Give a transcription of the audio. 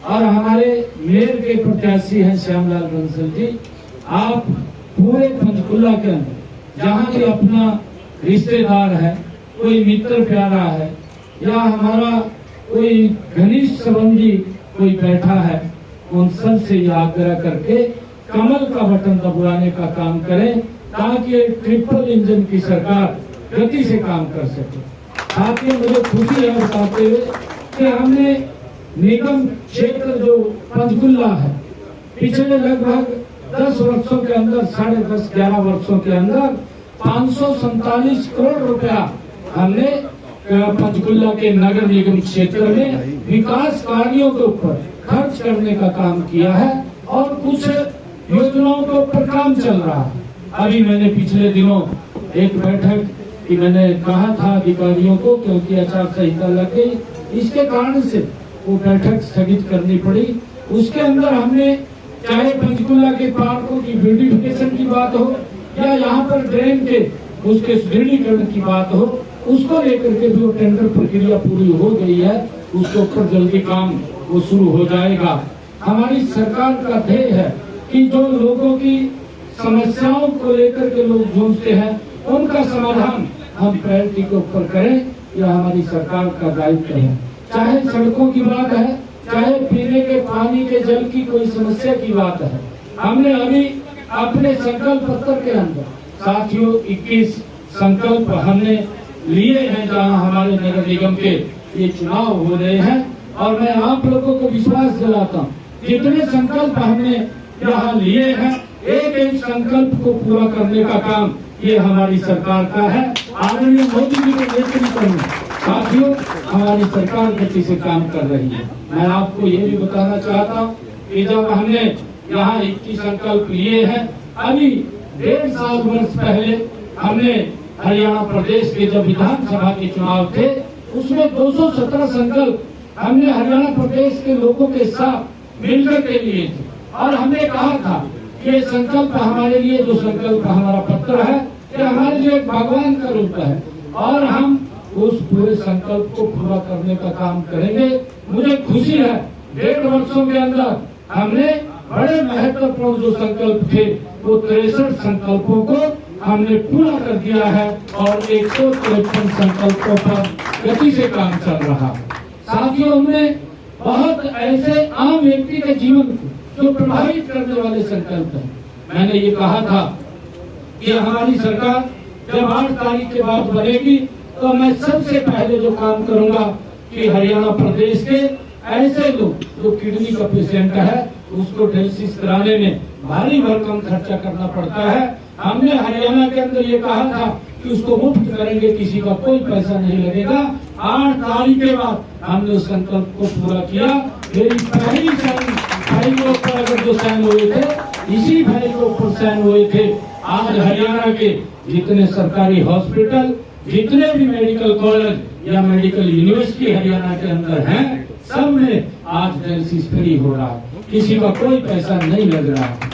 और हमारे मेयर के प्रत्याशी हैं श्यामलाल बंसल जी। आप पूरे पंचकुला के अंदर जहाँ भी अपना रिश्तेदार है, कोई मित्र प्यारा है या हमारा कोई घनिष्ठ संबंधी कोई बैठा है, उन सब से ये आग्रह करके कमल का बटन दबाने का काम करें ताकि ट्रिपल इंजन की सरकार गति से काम कर सके। साथ ही मुझे खुशी है बताते हुए कि हमने निगम क्षेत्र जो पंचकुला है, पिछले लगभग 10 वर्षों के अंदर 10.5-11 वर्षों के अंदर 547 करोड़ रुपया हमने पंचकुला के नगर निगम क्षेत्र में विकास कार्यों के ऊपर खर्च करने का काम किया है और कुछ योजनाओं के ऊपर काम चल रहा है। अभी मैंने पिछले दिनों एक बैठक की मैंने कहा था अधिकारियों को, क्योंकि आचार संहिता लग गई, इसके कारण से वो बैठक स्थगित करनी पड़ी। उसके अंदर हमने चाहे पंचकुला के पार्कों की ब्यूटिफिकेशन की बात हो या यहाँ पर ड्रेन के उसके सुदृढ़ीकरण की बात हो, उसको लेकर के जो टेंडर प्रक्रिया पूरी हो गई है, उसके ऊपर जल्दी काम वो शुरू हो जाएगा। हमारी सरकार का ध्येय है कि जो लोगों की समस्याओं को लेकर के लोग जूझते हैं, उनका समाधान हम प्रायोरिटी के ऊपर करें। यह हमारी सरकार का दायित्व है। चाहे सड़कों की बात है, चाहे पीने के पानी के जल की कोई समस्या की बात है। हमने अभी अपने संकल्प पत्र के अंदर साथियों 21 संकल्प हमने लिए हैं, जहां हमारे नगर निगम के ये चुनाव हो रहे हैं। और मैं आप लोगों को विश्वास दिलाता हूँ, जितने संकल्प हमने यहाँ लिए हैं, एक एक संकल्प को पूरा करने का काम ये हमारी सरकार का है। आदरणीय मोदी जी के नेतृत्व में साथियों हमारी सरकार गति से काम कर रही है। मैं आपको ये भी बताना चाहता हूँ कि जब हमने यहाँ 21 संकल्प लिए हैं, अभी 1.5 वर्ष पहले हमने हरियाणा प्रदेश के जब विधानसभा के चुनाव थे, उसमें 217 संकल्प हमने हरियाणा प्रदेश के लोगों के साथ मिलकर के लिए थे। और हमने कहा था कि ये संकल्प हमारे लिए, जो संकल्प हमारा पत्र है, ये हमारे लिए एक भगवान का रूप है और हम उस पूरे संकल्प को पूरा करने का काम करेंगे। मुझे खुशी है 1.5 वर्षों के अंदर हमने बड़े महत्वपूर्ण जो संकल्प थे, वो 63 संकल्पों को हमने पूरा कर दिया है और 153 संकल्पों पर गति से काम चल रहा है। साथियों, हमने बहुत ऐसे आम व्यक्ति के जीवन को जो प्रभावित करने वाले संकल्प हैं। मैंने ये कहा था कि हमारी सरकार जब 8 तारीख के बाद बनेगी तो मैं सबसे पहले जो काम करूंगा कि हरियाणा प्रदेश के ऐसे लोग जो किडनी का पेशेंट है, उसको डायलिसिस कराने में भारी भरकम खर्चा करना पड़ता है, हमने हरियाणा के अंदर ये कहा था कि उसको मुफ्त करेंगे, किसी का कोई पैसा नहीं लगेगा। 8 तारीख के बाद हमने उस संकल्प को पूरा किया। मेरी पहली फाइल के ऊपर अगर जो साइन हुए थे, इसी फाइल के ऊपर साइन हुए थे। आज हरियाणा के जितने सरकारी हॉस्पिटल, जितने भी मेडिकल कॉलेज या मेडिकल यूनिवर्सिटी हरियाणा के अंदर हैं, सब में आज डायलिसिस फ्री हो रहा है, किसी का कोई पैसा नहीं लग रहा है।